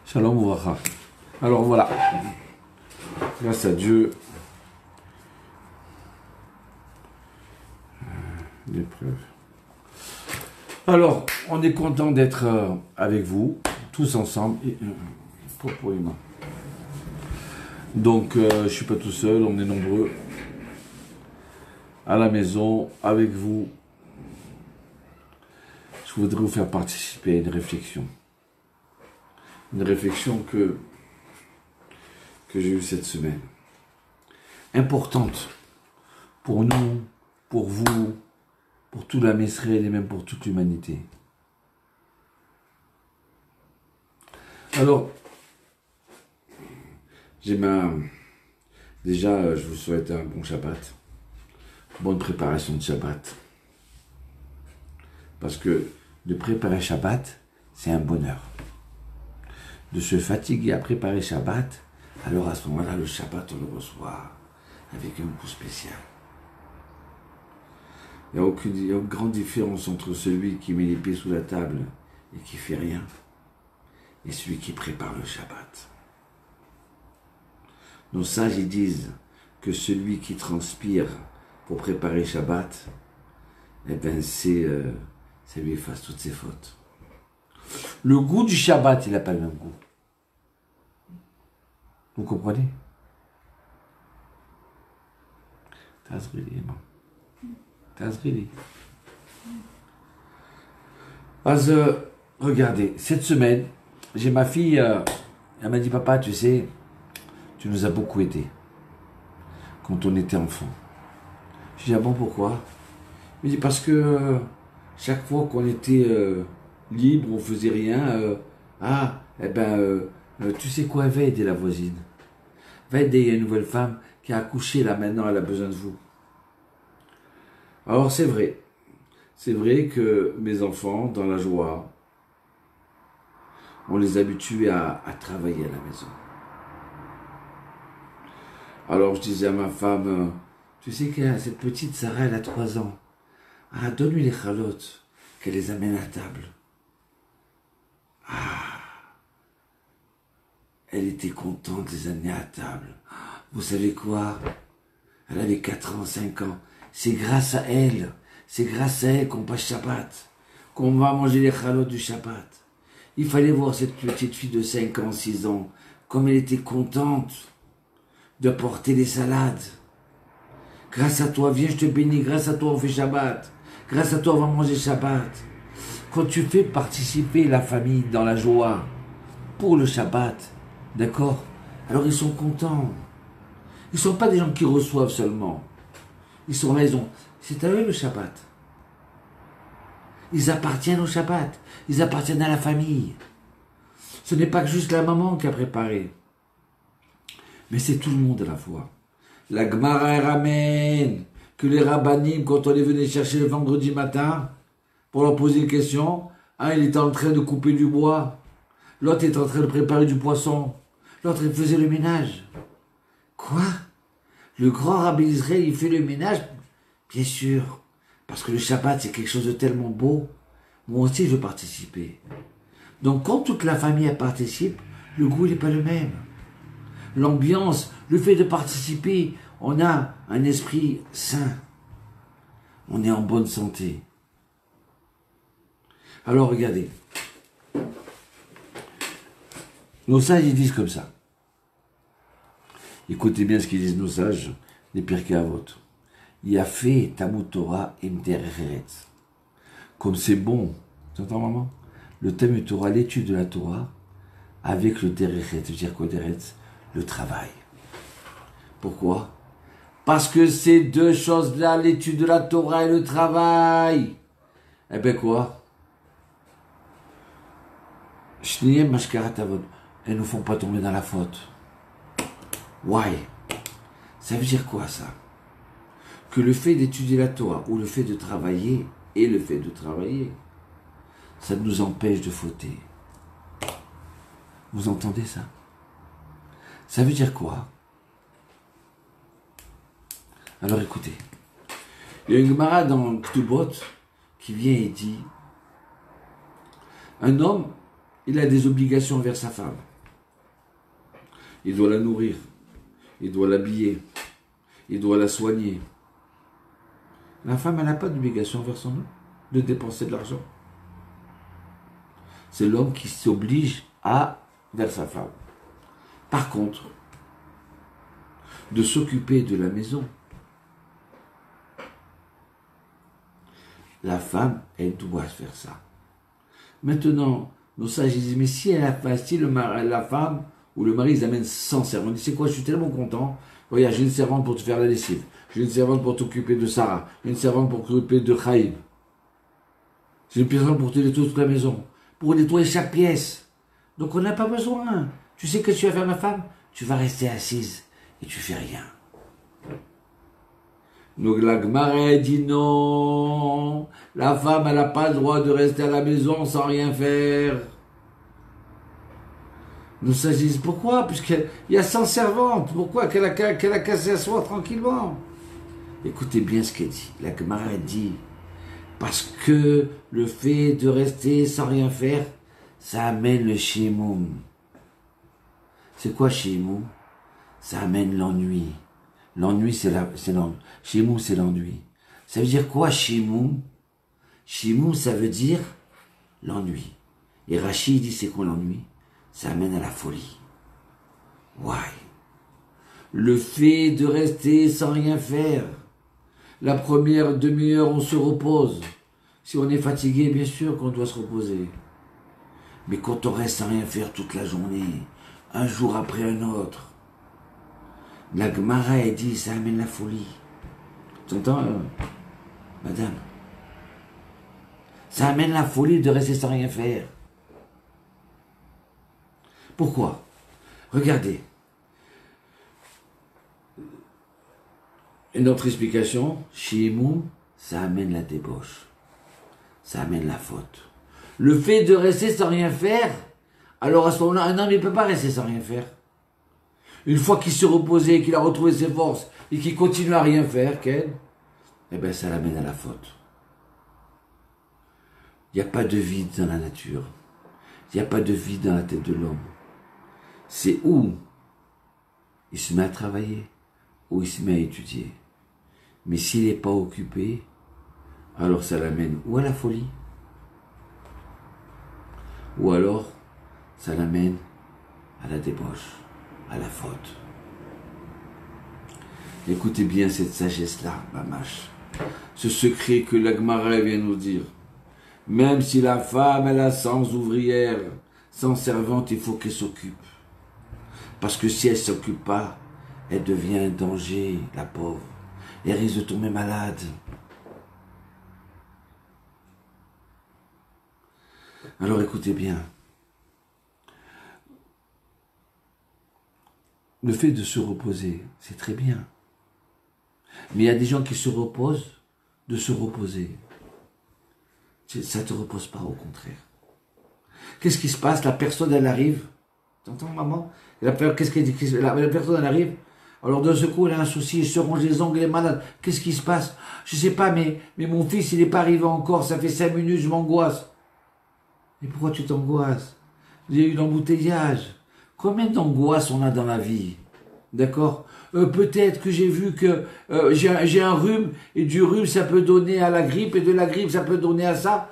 Shalom Ouvracha. Alors voilà, grâce à Dieu, l'épreuve. Alors, on est content d'être avec vous, tous ensemble. Donc, je ne suis pas tout seul, on est nombreux à la maison, avec vous. Je voudrais vous faire participer à une réflexion. Une réflexion que j'ai eue cette semaine. Importante pour nous, pour vous, pour tout la Israël et même pour toute l'humanité. Alors, déjà, je vous souhaite un bon Shabbat, bonne préparation de Shabbat. Parce que de préparer Shabbat, c'est un bonheur. De se fatiguer à préparer Shabbat, alors à ce moment-là, le Shabbat, on le reçoit avec un coup spécial. Il n'y a aucune grande différence entre celui qui met les pieds sous la table et qui fait rien, et celui qui prépare le Shabbat. Nos sages, ils disent que celui qui transpire pour préparer Shabbat, eh ben ça lui efface toutes ses fautes. Le goût du Shabbat, il n'a pas le même goût. Vous comprenez? Regardez, cette semaine, j'ai ma fille, elle m'a dit, papa, tu sais, tu nous as beaucoup aidés quand on était enfant. Je dis, ah bon, pourquoi? Il me dit, parce que chaque fois qu'on était libre, on faisait rien, tu sais quoi, va aider la voisine. Va aider une nouvelle femme qui a accouché, là, maintenant, elle a besoin de vous. Alors, c'est vrai. C'est vrai que mes enfants, dans la joie, on les habitue à travailler à la maison. Alors, je disais à ma femme, tu sais que cette petite Sarah, elle a 3 ans. Ah, donne-lui les chalotes, qu'elle les amène à table. Ah, elle était contente de les amener à table. Vous savez quoi? Elle avait 4 ans, 5 ans. C'est grâce à elle qu'on passe Shabbat, qu'on va manger les chalotes du Shabbat. Il fallait voir cette petite fille de 5 ans, 6 ans, comme elle était contente de porter les salades. Grâce à toi, viens, je te bénis, grâce à toi, on fait Shabbat. Grâce à toi, on va manger Shabbat. Quand tu fais participer la famille dans la joie pour le Shabbat, d'accord? Alors ils sont contents. Ils ne sont pas des gens qui reçoivent seulement. Ils sont là, c'est à eux le Shabbat. Ils appartiennent au Shabbat. Ils appartiennent à la famille. Ce n'est pas juste la maman qui a préparé. Mais c'est tout le monde à la fois. La Gemara elle ramène que les rabbinim, quand on les venait chercher le vendredi matin, pour leur poser une question, un il était en train de couper du bois, l'autre était en train de préparer du poisson, l'autre il faisait le ménage. Quoi? Le grand rabbi d'Israël, il fait le ménage? Bien sûr, parce que le Shabbat c'est quelque chose de tellement beau. Moi aussi je veux participer. Donc quand toute la famille participe, le goût n'est pas le même. L'ambiance, le fait de participer, on a un esprit sain. On est en bonne santé. Alors regardez. Nos sages, ils disent comme ça. Écoutez bien ce qu'ils disent nos sages, les Pirkei Avot. Yafé Talmud Torah im derech eretz. Comme c'est bon, tu entends maman? Le Talmud Torah, l'étude de la Torah, avec le derech eretz. C'est-à-dire quoi derech eretz? Le travail. Pourquoi? Parce que ces deux choses-là, l'étude de la Torah et le travail, eh bien quoi? Elles ne nous font pas tomber dans la faute. Why? Ça veut dire quoi ça? Que le fait d'étudier la Torah ou le fait de travailler et le fait de travailler, ça nous empêche de fauter. Vous entendez ça? Ça veut dire quoi? Alors écoutez, il y a une Gemara dans Ktubot qui vient et dit, un homme, il a des obligations envers sa femme. Il doit la nourrir. Il doit l'habiller. Il doit la soigner. La femme, elle n'a pas d'obligation envers son homme de dépenser de l'argent. C'est l'homme qui s'oblige vers sa femme. Par contre, de s'occuper de la maison, la femme, elle doit faire ça. Maintenant, nos sages disent, mais si la femme ou le mari, ils amènent 100 servantes, il dit, c'est quoi, je suis tellement content, regarde, j'ai une servante pour te faire la lessive, j'ai une servante pour t'occuper de Sarah, j'ai une servante pour t'occuper de Chaïm, j'ai une servante pour te nettoyer toute la maison, pour nettoyer chaque pièce. Donc on n'a pas besoin. Tu sais que tu vas faire, ma femme, tu vas rester assise et tu fais rien. Donc la Gemara dit non, la femme elle n'a pas le droit de rester à la maison sans rien faire. Nous s'agissons pourquoi? Puisqu'il y a 100 servantes, pourquoi qu'elle a qu'à s'asseoir tranquillement? Écoutez bien ce qu'elle dit. La Gemara dit parce que le fait de rester sans rien faire, ça amène le shimoum. C'est quoi shimoum? Ça amène l'ennui. L'ennui, c'est l'ennui. Shimoum, c'est l'ennui. Ça veut dire quoi, shimoum? Shimoum, ça veut dire l'ennui. Et Rachid dit, c'est quoi l'ennui? Ça amène à la folie. Why? Le fait de rester sans rien faire. La première demi-heure, on se repose. Si on est fatigué, bien sûr qu'on doit se reposer. Mais quand on reste sans rien faire toute la journée, un jour après un autre, la Gemara, elle dit, ça amène la folie. Tu entends, madame? Ça amène la folie de rester sans rien faire. Pourquoi? Regardez. Une autre explication, Shimoum, ça amène la débauche. Ça amène la faute. Le fait de rester sans rien faire, alors à ce moment-là, un homme ne peut pas rester sans rien faire. Une fois qu'il s'est reposé, qu'il a retrouvé ses forces, et qu'il continue à rien faire, eh bien ça l'amène à la faute. Il n'y a pas de vide dans la nature. Il n'y a pas de vide dans la tête de l'homme. C'est où il se met à travailler, ou il se met à étudier. Mais s'il n'est pas occupé, alors ça l'amène ou à la folie, ou alors ça l'amène à la débauche, à la faute. Écoutez bien cette sagesse-là, mamache. Ce secret que la Gemara vient nous dire. Même si la femme, elle a 100 ouvrières, 100 servantes, il faut qu'elle s'occupe. Parce que si elle ne s'occupe pas, elle devient un danger, la pauvre. Elle risque de tomber malade. Alors écoutez bien. Le fait de se reposer, c'est très bien. Mais il y a des gens qui se reposent de se reposer. Ça ne te repose pas, au contraire. Qu'est-ce qui se passe? La personne, elle arrive. T'entends, maman? Qu'est-ce qu'elle dit? La personne, elle arrive. Alors, de ce coup, elle a un souci, elle se ronge les ongles, elle est malade. Qu'est-ce qui se passe? Je ne sais pas, mais mon fils, il n'est pas arrivé encore. Ça fait 5 minutes, je m'angoisse. Mais pourquoi tu t'angoisses? J'ai eu l'embouteillage. Combien d'angoisses on a dans la vie? D'accord? Peut-être que j'ai vu que j'ai un rhume, et du rhume, ça peut donner à la grippe, et de la grippe, ça peut donner à ça.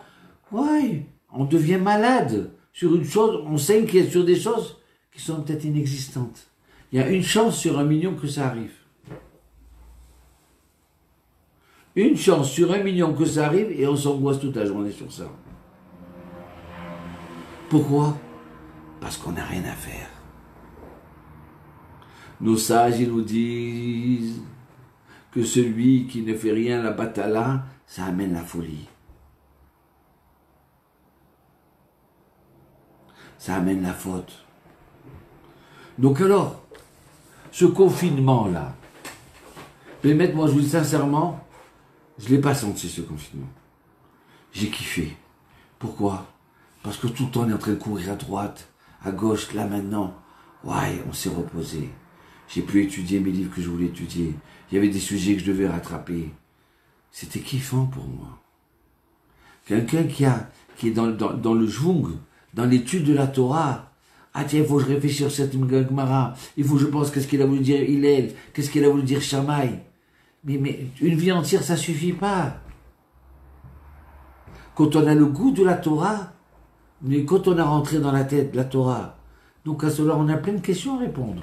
Ouais, on devient malade sur une chose, on s'inquiète sur des choses qui sont peut-être inexistantes. Il y a une chance sur 1 million que ça arrive. Une chance sur 1 million que ça arrive, et on s'angoisse toute la journée sur ça. Pourquoi? Parce qu'on n'a rien à faire. Nos sages, ils nous disent que celui qui ne fait rien, la batala, ça amène la folie. Ça amène la faute. Donc alors, ce confinement-là, moi je vous dis sincèrement, je ne l'ai pas senti ce confinement. J'ai kiffé. Pourquoi? Parce que tout le temps on est en train de courir à droite, à gauche, là maintenant. Ouais, on s'est reposé. J'ai pu étudier mes livres que je voulais étudier. Il y avait des sujets que je devais rattraper. C'était kiffant pour moi. Quelqu'un qui est dans le jvung, dans l'étude de la Torah, Ah tiens, il faut que je réfléchisse sur cette Gemara. Il faut que je pense qu'est-ce qu'il a voulu dire Hillel, qu'est-ce qu'il a voulu dire Shammai. Mais une vie entière, ça suffit pas. Quand on a le goût de la Torah, mais quand on a rentré dans la tête de la Torah, donc à cela, on a plein de questions à répondre.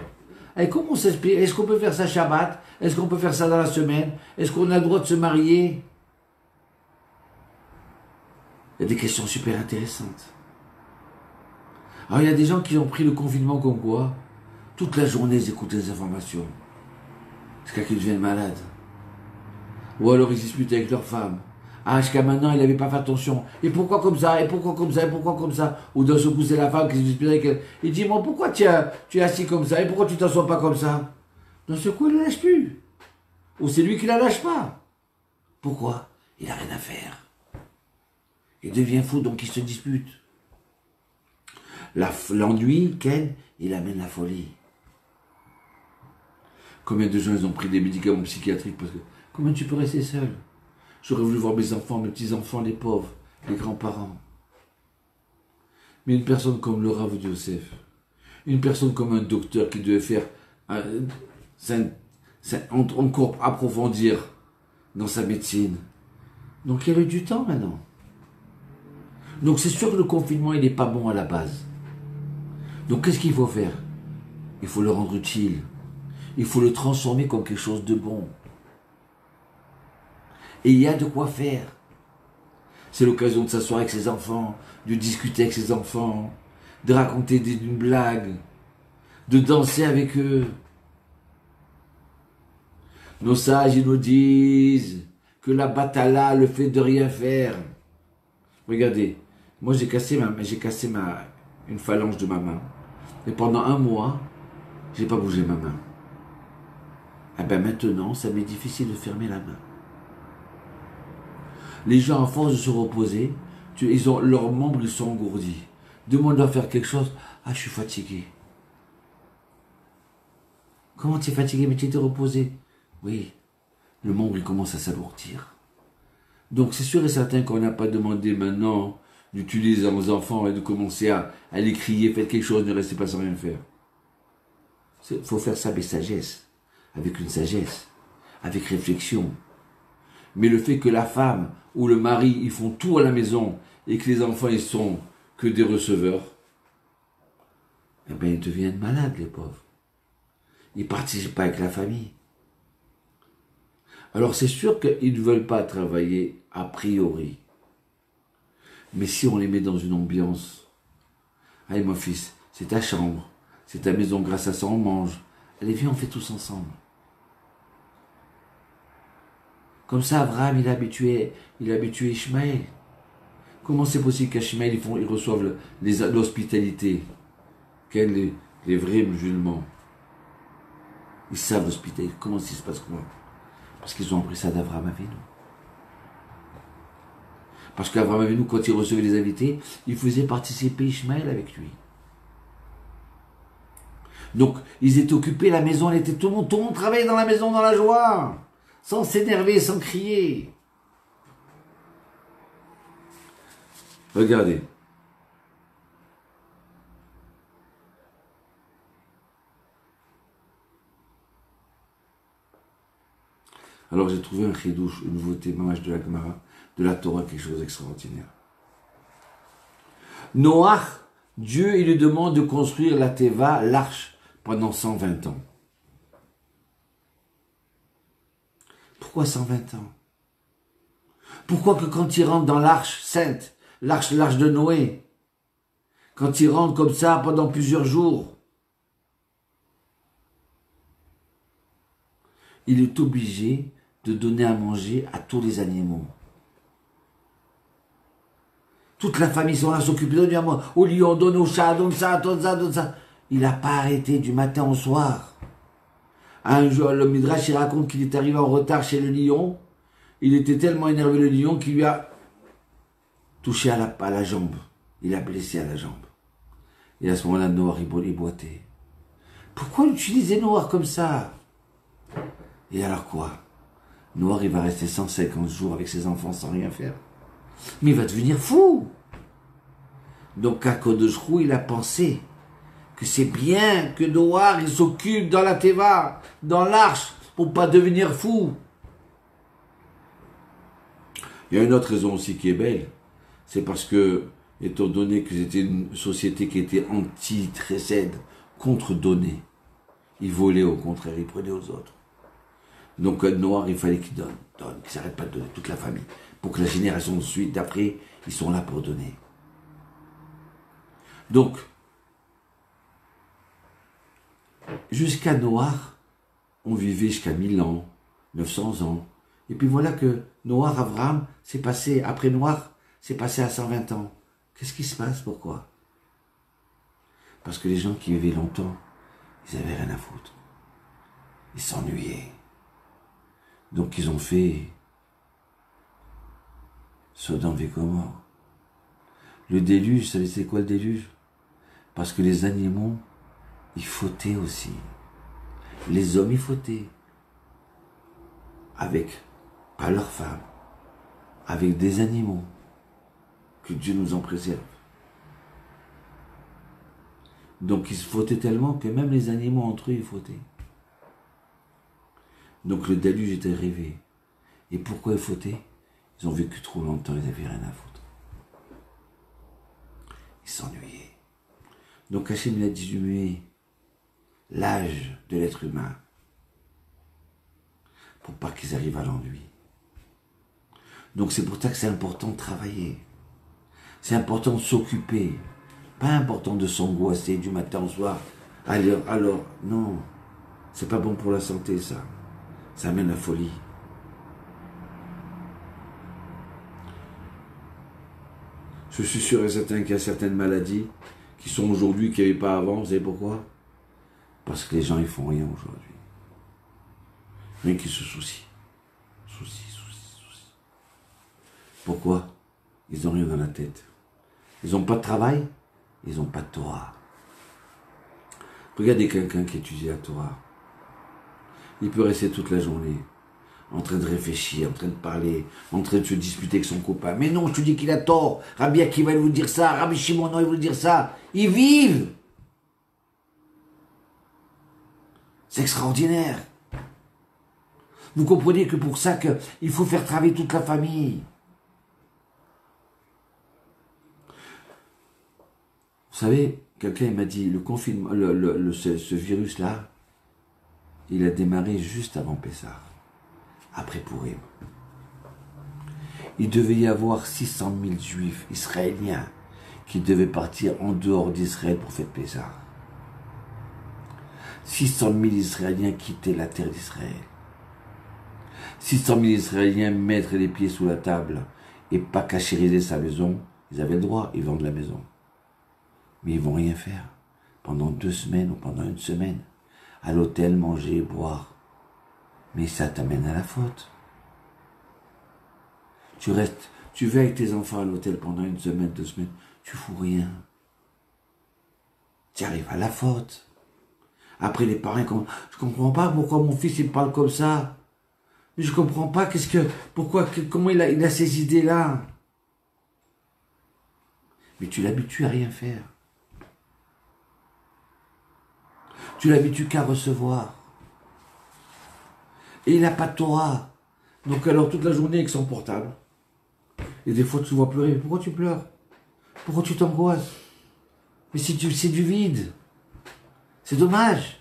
Et comment on s'explique? Est-ce qu'on peut faire ça Shabbat? Est-ce qu'on peut faire ça dans la semaine? Est-ce qu'on a le droit de se marier? Il y a des questions super intéressantes. Alors il y a des gens qui ont pris le confinement comme quoi, toute la journée ils écoutent les informations. Jusqu'à qu'ils deviennent malades. Ou alors ils disputent avec leur femme. Ah, jusqu'à maintenant, il n'avait pas fait attention. Et pourquoi comme ça? Et pourquoi comme ça? Et pourquoi comme ça? Ou d'un seul coup, c'est la femme qui se dispute avec elle. Il dit, moi, pourquoi tu es assis comme ça? Et pourquoi tu t'assois pas comme ça? D'un seul coup, il ne la lâche plus. Ou c'est lui qui la lâche pas. Pourquoi? Il n'a rien à faire. Il devient fou, donc il se dispute. L'ennui, Ken, il amène la folie. Combien de gens ils ont pris des médicaments psychiatriques parce que comment tu peux rester seul? J'aurais voulu voir mes enfants, mes petits-enfants, les pauvres, les grands-parents. Mais une personne comme le Rav Yosef, une personne comme un docteur qui devait faire encore approfondir dans sa médecine. Donc il y avait du temps maintenant. Donc c'est sûr que le confinement, il n'est pas bon à la base. Donc qu'est-ce qu'il faut faire? Il faut le rendre utile. Il faut le transformer comme quelque chose de bon. Et il y a de quoi faire. C'est l'occasion de s'asseoir avec ses enfants, de discuter avec ses enfants, de raconter une blague, de danser avec eux. Nos sages, ils nous disent que la batala, le fait de rien faire. Regardez, moi j'ai cassé une phalange de ma main. Et pendant 1 mois, j'ai pas bougé ma main. Eh bien maintenant, ça m'est difficile de fermer la main. Les gens, à force de se reposer, leurs membres ils sont engourdis. Demande à faire quelque chose. Ah, je suis fatigué. Comment tu es fatigué, mais tu t'es reposé? Oui, le membre il commence à s'alourdir. Donc c'est sûr et certain qu'on n'a pas demandé maintenant d'utiliser nos enfants et de commencer à les crier, faites quelque chose, ne restez pas sans rien faire. Il faut faire ça avec sagesse, avec une sagesse, avec réflexion. Mais le fait que la femme ou le mari, ils font tout à la maison et que les enfants, ils sont que des receveurs, eh bien, ils deviennent malades, les pauvres. Ils ne participent pas avec la famille. Alors, c'est sûr qu'ils ne veulent pas travailler a priori. Mais si on les met dans une ambiance, allez, mon fils, c'est ta chambre, c'est ta maison, grâce à ça, on mange. Allez, viens, on fait tous ensemble. Comme ça, Abraham, il a habitué Ishmaël. Comment c'est possible qu'Ishmaël, ils reçoivent l'hospitalité? Les vrais musulmans, ils savent l'hospitalité. Comment ça se passe? Comment? Parce qu'ils ont appris ça d'Abraham Avinu. Parce qu'Abraham Avinu, quand il recevait les invités, il faisait participer Ishmaël avec lui. Donc, ils étaient occupés, la maison, tout le monde travaillait dans la maison, dans la joie. Sans s'énerver, sans crier. Regardez. Alors j'ai trouvé un chidouche, une nouveauté, mamage de la Gemara, de la Torah, quelque chose d'extraordinaire. Noach, Dieu, il lui demande de construire la Teva, l'arche, pendant 120 ans. Pourquoi 120 ans? Pourquoi que quand il rentre dans l'arche sainte, l'arche de Noé, quand il rentre comme ça pendant plusieurs jours, il est obligé de donner à manger à tous les animaux. Toute la famille sont là, s'occuper de lui, au lion, donne au chat, donne ça, donne ça, donne ça. Il n'a pas arrêté du matin au soir. Un jour, le Midrash, il raconte qu'il est arrivé en retard chez le lion. Il était tellement énervé, le lion, qu'il lui a touché à la jambe. Il a blessé à la jambe. Et à ce moment-là, Noir, il boitait. Pourquoi utiliser Noir comme ça? Et alors quoi? Noir, il va rester 150 jours avec ses enfants sans rien faire. Mais il va devenir fou. Donc, Kakodesh Hu, il a pensé que c'est bien que Noir il s'occupe dans la Teva, dans l'arche, pour pas devenir fou. Il y a une autre raison aussi qui est belle, c'est parce que, étant donné que c'était une société qui était anti-Chesed, contre-donnée, ils volaient au contraire, ils prenaient aux autres. Donc Noir, il fallait qu'il donne, qu'ils n'arrêtent pas de donner, toute la famille, pour que la génération de suite, d'après, ils sont là pour donner. Donc, jusqu'à Noir, on vivait jusqu'à 1000 ans, 900 ans. Et puis voilà que Noir, Abraham, c'est passé, après Noir, c'est passé à 120 ans. Qu'est-ce qui se passe? Pourquoi? Parce que les gens qui vivaient longtemps, ils n'avaient rien à foutre. Ils s'ennuyaient. Donc ils ont fait Sodome et Gomorrhe. Le déluge, vous savez c'est quoi le déluge? Parce que les animaux, ils fautaient aussi. Les hommes, ils fautaient. Avec, pas leurs femmes, avec des animaux. Que Dieu nous en préserve. Donc ils se fautaient tellement que même les animaux entre eux, ils fautaient. Donc le déluge était arrivé. Et pourquoi ils fautaient? Ils ont vécu trop longtemps, ils n'avaient rien à foutre. Ils s'ennuyaient. Donc Hachem il a diminué l'âge de l'être humain pour pas qu'ils arrivent à l'ennui. Donc c'est pour ça que c'est important de travailler. C'est important de s'occuper. Pas important de s'angoisser du matin au soir. Alors, non. C'est pas bon pour la santé, ça. Ça amène la folie. Je suis sûr et certain qu'il y a certaines maladies qui sont aujourd'hui, qu'il n'y avait pas avant. Vous savez pourquoi? Parce que les gens, ils font rien aujourd'hui. Rien qu'ils se soucient. Soucis. Pourquoi? Ils n'ont rien dans la tête. Ils n'ont pas de travail, ils n'ont pas de Torah. Regardez quelqu'un qui étudie la Torah. Il peut rester toute la journée en train de réfléchir, en train de parler, en train de se disputer avec son copain. Mais non, je te dis qu'il a tort. Rabbi Akiva va vous dire ça, Rabbi Shimon il va vous dire ça. Ils vivent. C'est extraordinaire. Vous comprenez que pour ça qu'il faut faire travailler toute la famille. Vous savez, quelqu'un m'a dit, le confinement, ce virus-là, il a démarré juste avant Pessah, après Pourim. Il devait y avoir 600 000 juifs israéliens qui devaient partir en dehors d'Israël pour faire Pessah. 600 000 Israéliens quittaient la terre d'Israël. 600 000 Israéliens mettre les pieds sous la table et pas cachériser sa maison. Ils avaient le droit, ils vendent la maison. Mais ils vont rien faire pendant 2 semaines ou pendant 1 semaine. À l'hôtel, manger, boire. Mais ça t'amène à la faute. Tu vas avec tes enfants à l'hôtel pendant 1 semaine, 2 semaines, tu fous rien. Tu arrives à la faute. Après les parents, je comprends pas pourquoi mon fils il parle comme ça. Mais je comprends pas comment il a ces idées-là. Mais tu l'habitues à rien faire. Tu l'habitues qu'à recevoir. Et il n'a pas de Torah. Donc alors toute la journée avec son portable. Et des fois tu le vois pleurer. Mais pourquoi tu pleures? Pourquoi tu t'angoisses? Mais c'est du vide. C'est dommage.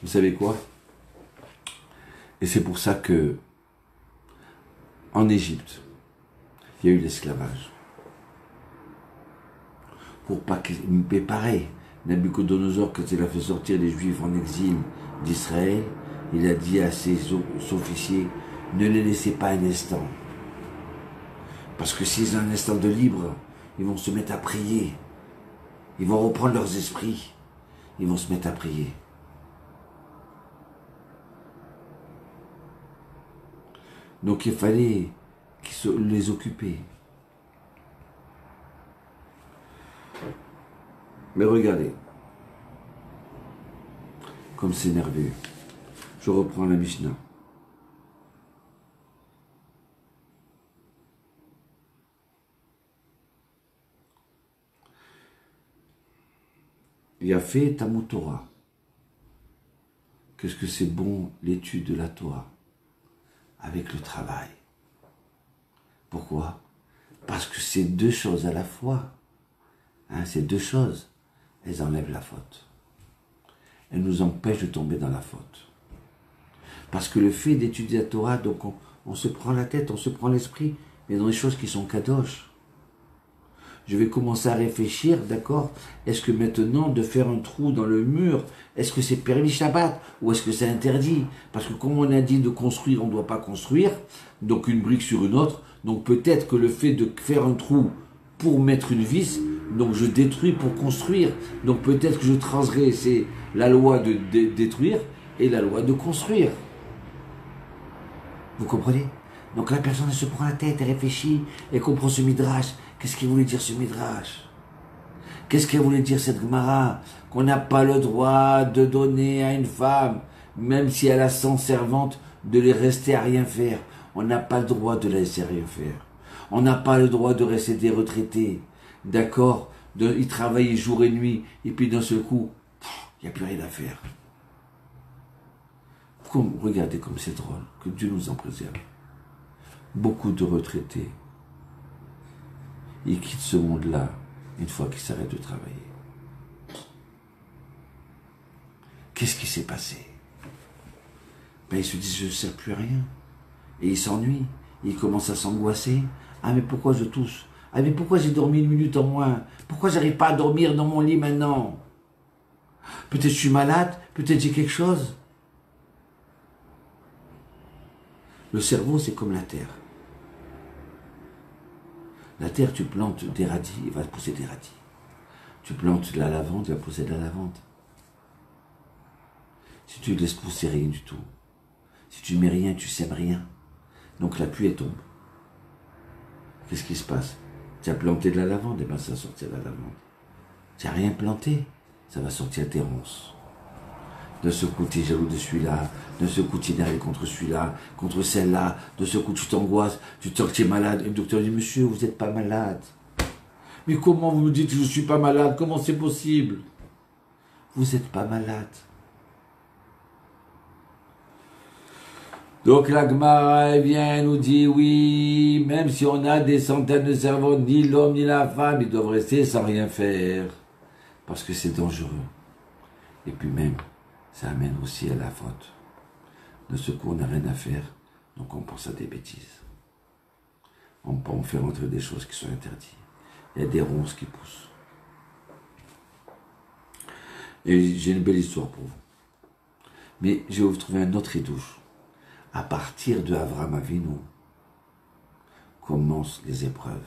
Vous savez quoi? Et c'est pour ça que, en Égypte, il y a eu l'esclavage. Pour pas qu'il... Mais pareil, Nabucodonosor, quand il a fait sortir les Juifs en exil d'Israël, il a dit à ses officiers, ne les laissez pas un instant. Parce que s'ils ont un instant de libre, ils vont se mettre à prier. Ils vont reprendre leurs esprits. Ils vont se mettre à prier. Donc il fallait les occuper. Mais regardez, comme c'est nerveux. Je reprends la Mishnah. Yafé Talmud Torah. Qu'est-ce que c'est bon l'étude de la Torah avec le travail. Pourquoi? Parce que c'est deux choses à la fois. Hein, ces deux choses, elles enlèvent la faute. Elles nous empêchent de tomber dans la faute. Parce que le fait d'étudier la Torah, donc on se prend la tête, on se prend l'esprit, mais dans les choses qui sont kadosh. Je vais commencer à réfléchir, d'accord? Est-ce que maintenant, de faire un trou dans le mur, est-ce que c'est permis Shabbat ou est-ce que c'est interdit? Parce que comme on a dit de construire, on ne doit pas construire, donc une brique sur une autre. Donc peut-être que le fait de faire un trou pour mettre une vis, donc je détruis pour construire. Donc peut-être que je transgresse la loi de détruire et la loi de construire. Vous comprenez? Donc la personne elle se prend la tête, elle réfléchit, elle comprend ce midrash. Qu'est-ce qu'il voulait dire ce midrash? Qu'est-ce qu'elle voulait dire cette Gemara? Qu'on n'a pas le droit de donner à une femme, même si elle a 100 servantes, de les rester à rien faire. On n'a pas le droit de la laisser rien faire. On n'a pas le droit de rester des retraités. D'accord? Ils travaillent jour et nuit, et puis d'un seul coup, il n'y a plus rien à faire. Regardez comme c'est drôle, que Dieu nous en préserve. Beaucoup de retraités, ils quittent ce monde-là une fois qu'ils s'arrêtent de travailler. Qu'est-ce qui s'est passé? Ben, ils se disent, je ne sers plus à rien. Et ils s'ennuient. Ils commencent à s'angoisser. Ah, mais pourquoi je tousse? Ah, mais pourquoi j'ai dormi une minute en moins? Pourquoi j'arrive pas à dormir dans mon lit maintenant? Peut-être je suis malade, peut-être j'ai quelque chose. Le cerveau, c'est comme la terre. La terre, tu plantes des radis, il va pousser des radis. Tu plantes de la lavande, il va pousser de la lavande. Si tu laisses pousser rien du tout, si tu mets rien, tu sèmes rien. Donc la pluie, elle tombe. Qu'est-ce qui se passe? Tu as planté de la lavande, et bien ça va sortir de la lavande. Tu n'as rien planté, ça va sortir des ronces. De ce coup, tu es jaloux de celui-là. De ce coup, tu es énervé contre celui-là, contre celle-là. De ce coup, tu t'angoisses, tu te sens que tu es malade. Et le docteur dit, monsieur, vous n'êtes pas malade. Mais comment vous me dites que je ne suis pas malade? Comment c'est possible? Vous n'êtes pas malade. Donc la Gemara, elle vient, nous dit, oui, même si on a des centaines de servantes, ni l'homme ni la femme, ils doivent rester sans rien faire. Parce que c'est dangereux. Et puis même, ça amène aussi à la faute. De ce coup, on n'a rien à faire, donc on pense à des bêtises. On fait rentrer des choses qui sont interdites. Il y a des ronces qui poussent. Et j'ai une belle histoire pour vous. Mais je vais vous trouver un autre idouche. À partir de Avraham Avinu, commencent les épreuves.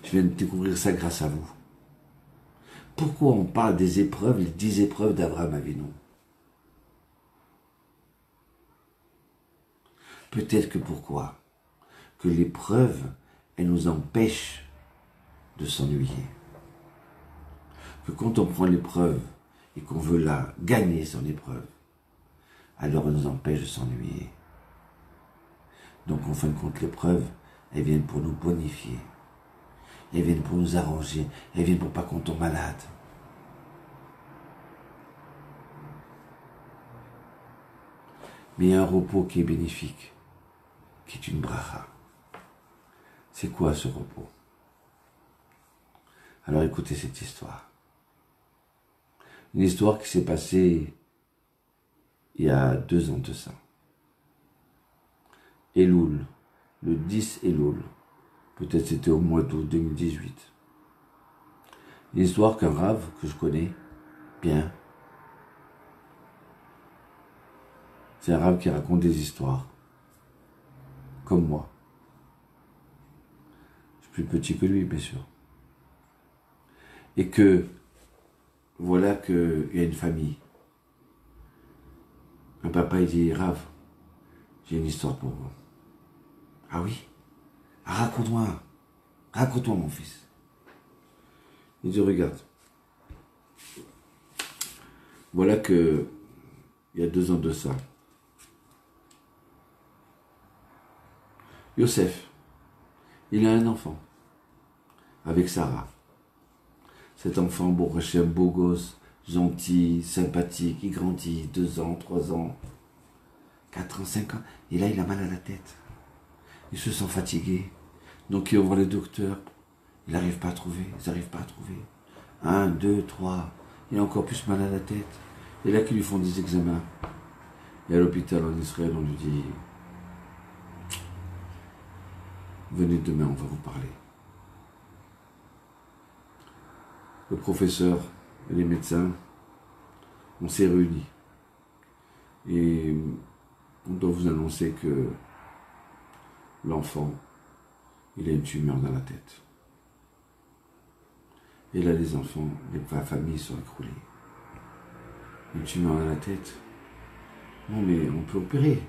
Je viens de découvrir ça grâce à vous. Pourquoi on parle des épreuves, les 10 épreuves d'Avraham Avinu? Peut-être que pourquoi? Que l'épreuve, elle nous empêche de s'ennuyer. Que quand on prend l'épreuve et qu'on veut la gagner, son épreuve, alors elle nous empêche de s'ennuyer. Donc en fin de compte, l'épreuve, elles viennent pour nous bonifier. Elles viennent pour nous arranger. Elles viennent pour pas qu'on tombe malade. Mais il y a un repos qui est bénéfique, qui est une bracha. C'est quoi ce repos? Alors écoutez cette histoire. Une histoire qui s'est passée il y a 2 ans de ça. Elul, le 10 Elul, peut-être c'était au mois d'août 2018. Une histoire qu'un rave que je connais bien. C'est un rave qui raconte des histoires, comme moi. Je suis plus petit que lui, bien sûr. Et que, voilà qu'il y a une famille. Un papa, il dit, Rav, j'ai une histoire pour vous. Ah oui? Ah, raconte-moi. Raconte-moi, mon fils. Il dit, regarde. Voilà que il y a une famille. Un papa, il dit, Rav, j'ai une histoire pour vous. Ah oui? Ah, raconte-moi. Raconte-moi, mon fils. Il dit, regarde. Voilà que il y a une famille. Un papa, il dit, Rav, j'ai une histoire pour vous. Ah oui? Ah, raconte-moi. Raconte-moi, mon fils. Il dit, regarde. il y a 2 ans de ça. Yosef, il a un enfant, avec Sarah. Cet enfant, Baruch Hashem, beau gosse, gentil, sympathique, il grandit, 2 ans, 3 ans, 4 ans, 5 ans, et là il a mal à la tête. Il se sent fatigué, donc il envoie le docteur, il n'arrive pas à trouver, ils n'arrivent pas à trouver. 1, 2, 3, il a encore plus mal à la tête. Et là qu'ils lui font des examens. Et à l'hôpital en Israël, on lui dit, venez demain, on va vous parler. Le professeur et les médecins, on s'est réunis. Et on doit vous annoncer que l'enfant, il a une tumeur dans la tête. Et là, les enfants, la famille sont écroulés. Une tumeur dans la tête. Non, mais on peut opérer.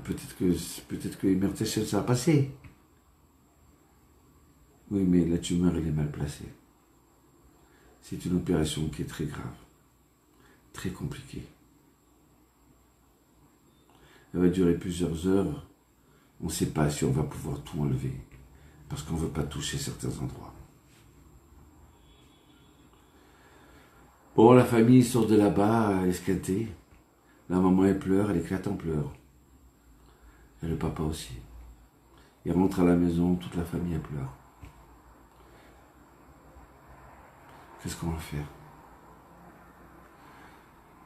Peut-être que Mertechel, ça va passer. Oui, mais la tumeur, elle est mal placée. C'est une opération qui est très grave, très compliquée. Elle va durer plusieurs heures. On ne sait pas si on va pouvoir tout enlever, parce qu'on ne veut pas toucher certains endroits. Bon, la famille sort de là-bas, esquintée. La maman, elle pleure, elle éclate en pleurs. Et le papa aussi. Il rentre à la maison, toute la famille, elle pleure. Qu'est-ce qu'on va faire?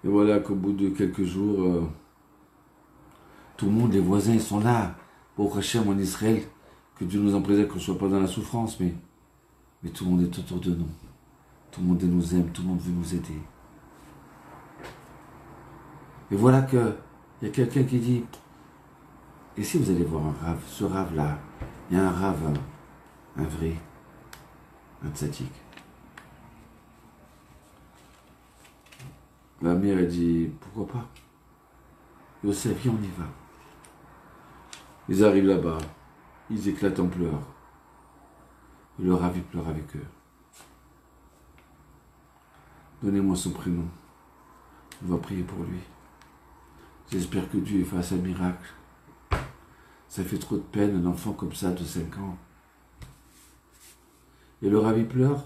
Et voilà qu'au bout de quelques jours, tout le monde, les voisins, ils sont là. Pour Hachem en Israël, que Dieu nous en préserve, qu'on ne soit pas dans la souffrance, mais tout le monde est autour de nous. Tout le monde nous aime, tout le monde veut nous aider. Et voilà qu'il y a quelqu'un qui dit, et si vous allez voir un rave, ce rave-là, il y a un rave, un vrai, un tzaddik. La mère a dit, pourquoi pas? Yosef, viens, on y va. Ils arrivent là-bas, ils éclatent en pleurs. Et le rave, il pleure avec eux. Donnez-moi son prénom. On va prier pour lui. J'espère que Dieu fasse un miracle. Ça fait trop de peine, un enfant comme ça de 5 ans. Et le rave, il pleure,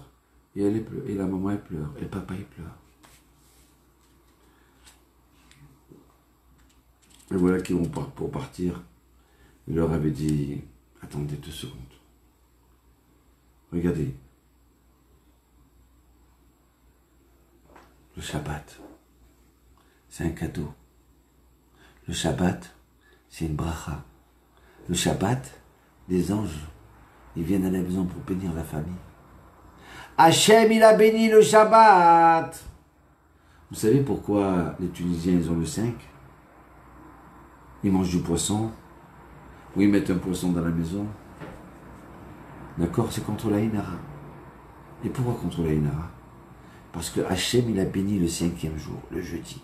et la maman, elle pleure, et le papa, il pleure. Et voilà qu'ils vont pour partir. Il leur avait dit, attendez 2 secondes. Regardez. Le Shabbat, c'est un cadeau. Le Shabbat, c'est une bracha. Le Shabbat, les anges, ils viennent à la maison pour bénir la famille. Hachem, il a béni le Shabbat. Vous savez pourquoi les Tunisiens, ils ont le 5? Ils mangent du poisson, ou ils mettent un poisson dans la maison. D'accord? C'est contre la Inara. Et pourquoi contre la Inara? Parce que Hachem, il a béni le 5e jour, le jeudi.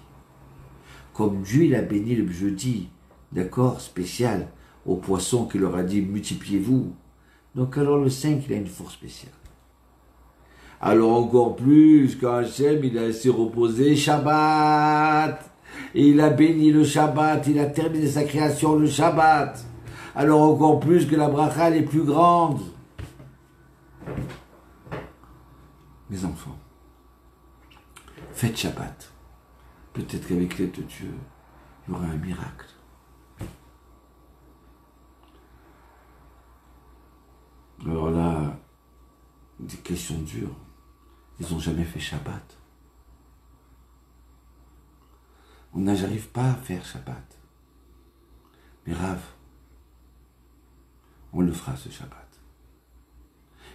Comme Dieu, il a béni le jeudi, d'accord, spécial, aux poissons qu'il leur a dit, multipliez-vous. Donc alors le 5, il a une force spéciale. Alors encore plus, quand Hachem, il a laissé reposer Shabbat, et il a béni le Shabbat, il a terminé sa création le Shabbat. Alors encore plus que la bracha, elle est plus grande. Mes enfants, faites Shabbat. Peut-être qu'avec l'aide de Dieu, il y aura un miracle. Alors là, des questions dures. Ils n'ont jamais fait Shabbat. On n'arrive pas à faire Shabbat. Mais Rav, on le fera ce Shabbat.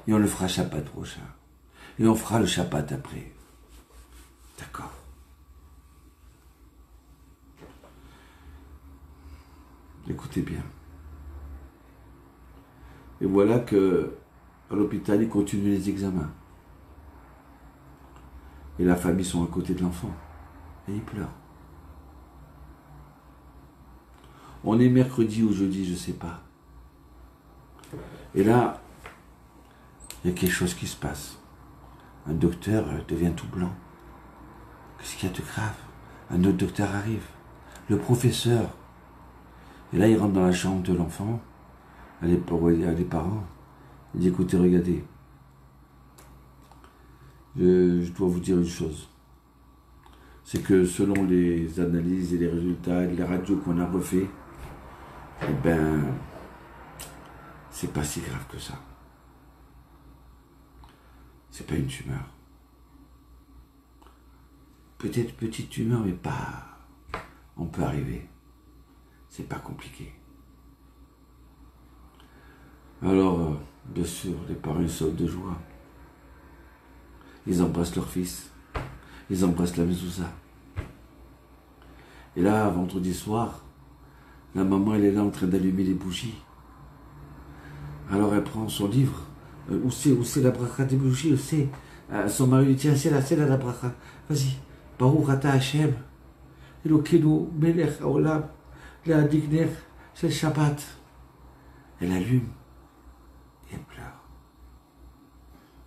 Et on le fera Shabbat prochain. Et on fera le Shabbat après. D'accord. Écoutez bien. Et voilà que à l'hôpital, ils continuent les examens. Et la famille sont à côté de l'enfant. Et ils pleurent. On est mercredi ou jeudi, je ne sais pas. Et là, il y a quelque chose qui se passe. Un docteur devient tout blanc. Qu'est-ce qu'il y a de grave? Un autre docteur arrive, le professeur. Et là, il rentre dans la chambre de l'enfant, à les parents. Il dit, écoutez, regardez, je dois vous dire une chose. C'est que selon les analyses et les résultats et les radios qu'on a refait, eh ben, c'est pas si grave que ça. C'est pas une tumeur. Peut-être petite tumeur, mais pas... On peut arriver. C'est pas compliqué. Alors, bien sûr, les parents ils sautent de joie. Ils embrassent leur fils. Ils embrassent la mezouza. Et là, vendredi soir, la maman, elle est là en train d'allumer les bougies. Alors elle prend son livre. Où c'est la bracha des bougies, où c'est son mari lui dit, tiens, c'est là la bracha. Vas-y. Baruch ata Hashem. Elokeinu melech haolam. Le'adigner. C'est le Shabbat. Elle allume. Et elle pleure.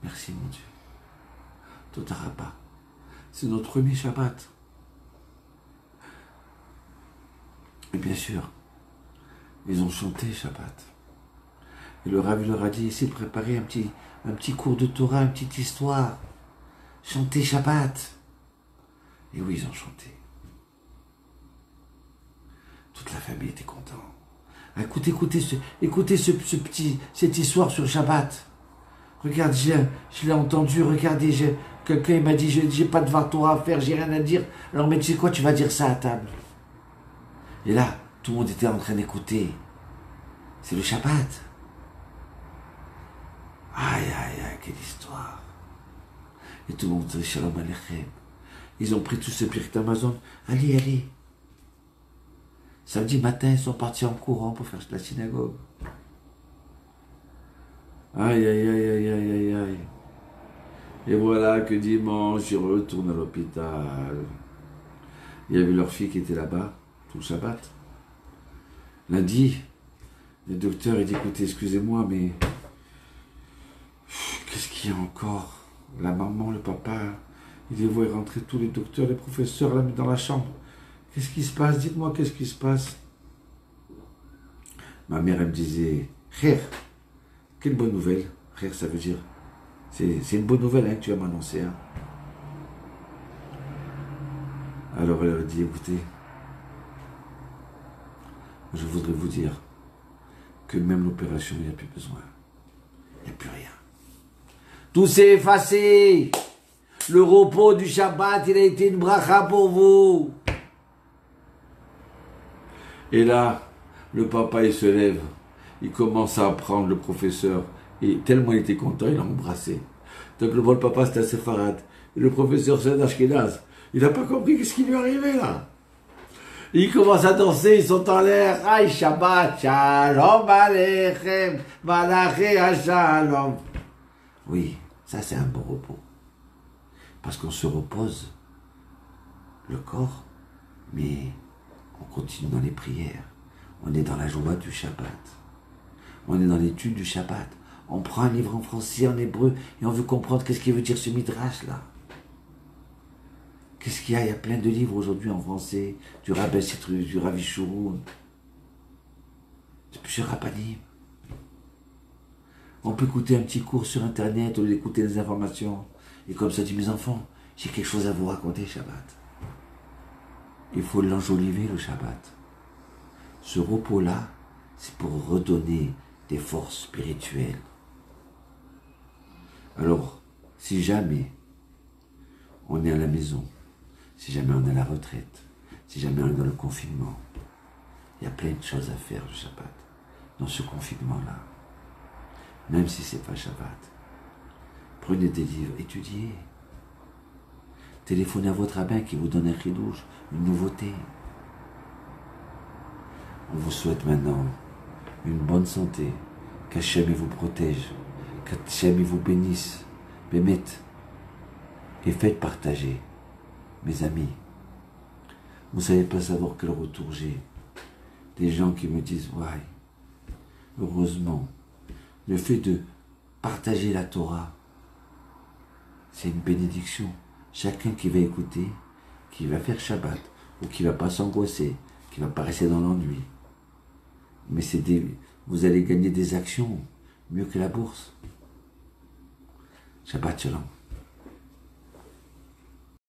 Merci mon Dieu. Toda Rabba. C'est notre premier Shabbat. Et bien sûr, ils ont chanté Shabbat. Et le Rav leur a dit, essayez de préparer un petit cours de Torah, une petite histoire. Chantez Shabbat. Et oui, ils ont chanté. Toute la famille était contente. Écoutez cette histoire sur Shabbat. Regarde, je l'ai entendu, regardez, quelqu'un m'a dit, j'ai pas de Torah à faire, j'ai rien à dire. Alors mais tu sais quoi, tu vas dire ça à table. Et là, tout le monde était en train d'écouter. C'est le Shabbat. Aïe, aïe, aïe, quelle histoire. Et tout le monde dit Shalom Aleichem. Ils ont pris tout ce Pirkei Amazon. Allez. Samedi matin, ils sont partis en courant pour faire la synagogue. Aïe, aïe, aïe, aïe, aïe, aïe, aïe. Et voilà que dimanche, ils retournent à l'hôpital. Il y avait leur fille qui était là-bas, tout le Shabbat. Lundi, le docteur il dit, écoutez, excusez-moi, mais qu'est-ce qu'il y a encore? La maman, le papa, il les voit rentrer tous les docteurs, les professeurs là dans la chambre. Qu'est-ce qui se passe? Dites-moi, qu'est-ce qui se passe? Ma mère, elle me disait, Kher, quelle bonne nouvelle. Kher, ça veut dire, c'est une bonne nouvelle hein, que tu vas m'annoncer. Hein. Alors elle a dit, écoutez, je voudrais vous dire que même l'opération, il n'y a plus besoin. Il n'y a plus rien. Tout s'est effacé. Le repos du Shabbat, il a été une bracha pour vous. Et là, le papa, il se lève. Il commence à apprendre le professeur. Et tellement il était content, il l'a embrassé. Donc le papa, c'était un séfarade. Et le professeur, c'est un ashkénaze. Il n'a pas compris qu'est-ce qui lui arrivait là. Ils commencent à danser, ils sont en l'air. Aïe Shabbat, Shalom Aleichem, Malaché Shalom. Oui, ça c'est un bon repos. Parce qu'on se repose le corps, mais on continue dans les prières. On est dans la joie du Shabbat. On est dans l'étude du Shabbat. On prend un livre en français, en hébreu, et on veut comprendre qu'est-ce qu'il veut dire ce midrash là. Qu'est-ce qu'il y a? Il y a plein de livres aujourd'hui en français, du Rabbi Citrus, du Ravi Shurun, du Rabbanim. On peut écouter un petit cours sur Internet au lieu d'écouter les informations. Et comme ça dit, mes enfants, j'ai quelque chose à vous raconter, Shabbat. Il faut l'enjoliver, le Shabbat. Ce repos-là, c'est pour redonner des forces spirituelles. Alors, si jamais on est à la maison, si jamais on est à la retraite, si jamais on est dans le confinement, il y a plein de choses à faire le Shabbat, dans ce confinement-là. Même si c'est pas Shabbat. Prenez des livres, étudiez. Téléphonez à votre rabbin qui vous donne un chidouche, une nouveauté. On vous souhaite maintenant une bonne santé, qu'Hachem vous protège, qu'Hachem vous bénisse, bémet, et faites partager. Mes amis, vous ne savez pas savoir quel retour j'ai. Des gens qui me disent, ouais, heureusement, le fait de partager la Torah, c'est une bénédiction. Chacun qui va écouter, qui va faire Shabbat, ou qui ne va pas s'angoisser, qui ne va pas rester dans l'ennui. Mais vous allez gagner des actions mieux que la bourse. Shabbat shalom.